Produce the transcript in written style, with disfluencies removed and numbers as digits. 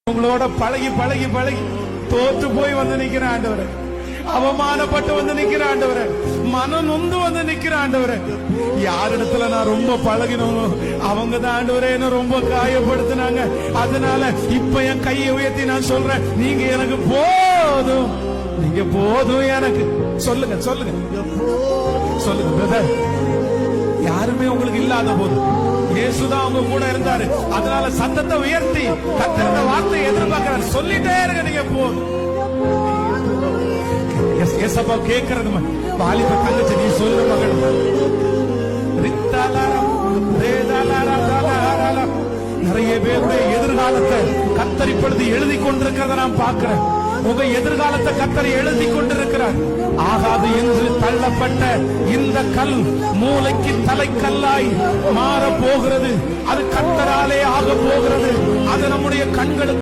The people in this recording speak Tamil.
உங்களோட பழகி பழகி பழகி தோற்று போய் வந்து நிக்கிற ஆண்டவரே, அவமானப்பட்டு வந்து நிக்கிற ஆண்டவரே, மனம் நொந்து வந்து நிக்கிற ஆண்டவரே, யாரிடத்துல நான் ரொம்ப பழகினோம் அவங்க தான் ஆண்டவரே என்ன ரொம்ப காயப்படுத்தினாங்க. அதனால இப்ப என் கையை உயர்த்தி நான் சொல்றேன், நீங்க எனக்கு போதும், நீங்க போதும் எனக்கு. சொல்லுங்க சொல்லுங்க சொல்லுங்க பிரதர். யாருமே உங்களுக்கு இல்லாத போது இயேசுதான் உங்க கூட இருந்தாரு. அதனால சத்தத்தை உயர்த்தி கத்திருந்த வார்த்தை எதிர்பார்க்கிறார். சொல்லிட்டே இருங்க, நீங்க போதும். ஏசப்பா கேட்கறது வாலிப தங்கச்சி, நீ சொல்லு மகன். நிறைய பேருடைய எதிர்காலத்தை கத்தர் இப்பொழுது எழுதி கொண்டிருக்கிறத நான் பார்க்கிறேன். உங்க எதிர்காலத்தை கத்தர் எழுதி கொண்டிருக்கிறார். ஆகாது என்று தள்ளப்பட்ட இந்த கல் மூளைக்கு தலைக்கல்லாய் மாற போகிறது. அது கத்தராலே ஆக போகிறது. அது நம்முடைய கண்களுக்கு